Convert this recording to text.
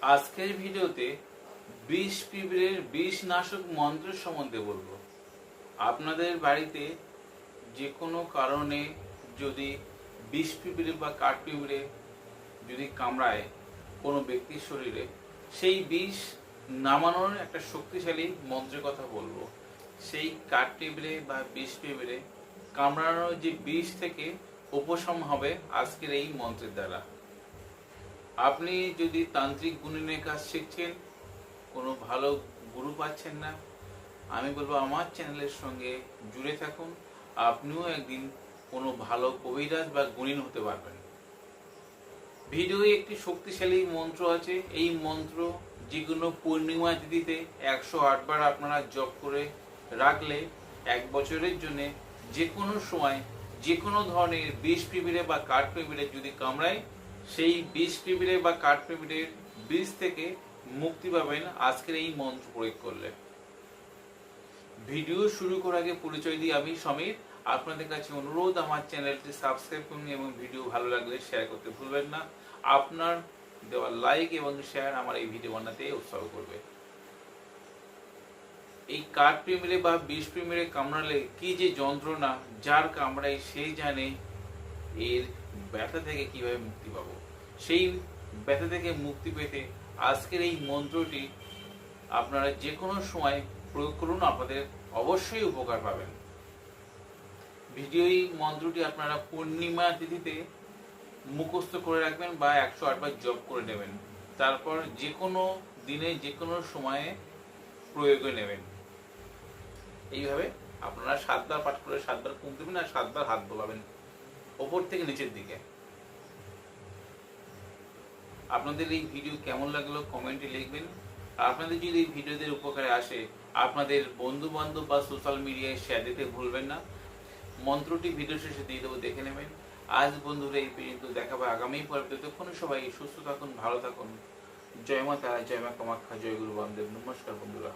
আজকের ভিডিওতে বিষ পিঁপড়ের বিষ নাশক মন্ত্রের সম্বন্ধে বলবো। আপনাদের বাড়িতে যে কোনো কারণে যদি বিষ পিঁপড়ে বা কাঠ পিঁপড়ে যদি কামড়ায় কোনো ব্যক্তির শরীরে, সেই বিষ নামানোর একটা শক্তিশালী মন্ত্রের কথা বলবো। সেই কাঠ পিঁপড়ে বা বিষ পিঁপড়ে কামড়ানোর যে বিষ থেকে উপশম হবে আজকের এই মন্ত্রের দ্বারা। আপনি যদি তান্ত্রিক গুণিনের কাজ শিখছেন, কোনো ভালো গুরু পাচ্ছেন না, আমি বলবো আমার চ্যানেলের সঙ্গে জুড়ে থাকুন। আপনিও একদিন কোনো ভালো কবিরাজ বা গুণিন হতে পারবেন। ভিডিওয়ে একটি শক্তিশালী মন্ত্র আছে। এই মন্ত্র যে কোনো পূর্ণিমা তিথিতে 108 বার আপনারা জপ করে রাখলে 1 বছরের জন্য যে কোনো সময় যে কোনো ধরনের বিষ পিঁপড়ে বা কাঠ পিঁপড়ে যদি কামড়ায়, সেই বিষ পিঁপড়ে বা কাঠ পিঁপড়ের বিষ থেকে মুক্তি পাবেন আজকের এই মন্ত্র প্রয়োগ করলে। ভিডিও শুরু করার আগে পরিচয় দিই, আমি সমীর। আপনাদের কাছে অনুরোধ, আমার চ্যানেলটি সাবস্ক্রাইব করুন এবং ভিডিও ভালো লাগলে শেয়ার করতে ভুলবেন না। আপনার দেওয়া লাইক এবং শেয়ার আমার এই ভিডিও বানাতে উৎসাহ করবে। এই কাঠ পিঁপড়ে বা বিষ পিঁপড়ে কামড়ালে কি যে যন্ত্রণা, যার কামড়ায় সেই জানে এর ব্যথা থেকে কিভাবে মুক্তি পাবো। সেই ব্যথা থেকে মুক্তি পেতে আজকের এই মন্ত্রটি আপনারা যে কোনো সময় প্রয়োগ করুন, আপনাদের অবশ্যই উপকার পাবেন। এই মন্ত্রটি আপনারা পূর্ণিমা তিথিতে মুখস্থ করে রাখবেন বা 108 বার জপ করে নেবেন। তারপর যে কোনো দিনে যে কোনো সময়ে প্রয়োগে নেবেন। এইভাবে আপনারা 7 বার পাঠ করে 7 বার ফুঁক দেবেন আর 7 বার হাত বোলাবেন ওপর থেকে নিচের দিকে। আপনাদের এই ভিডিও কেমন লাগলো কমেন্টে লিখবেন। আপনাদের যদি এই ভিডিওদের উপকারে আসে, আপনাদের বন্ধু বান্ধব বা সোশ্যাল মিডিয়ায় শেয়ার দিতে ভুলবেন না। মন্ত্রটি ভিডিও শেষে দিয়ে দেবো, দেখে নেবেন। আজ বন্ধুরা এই পর্যন্ত, দেখাবো আগামী পর্বে। ততক্ষণ সবাই সুস্থ থাকুন, ভালো থাকুন। জয় মা তারা, জয় মা কামাখ্যা, জয় গুরু বামদেব। নমস্কার বন্ধুরা।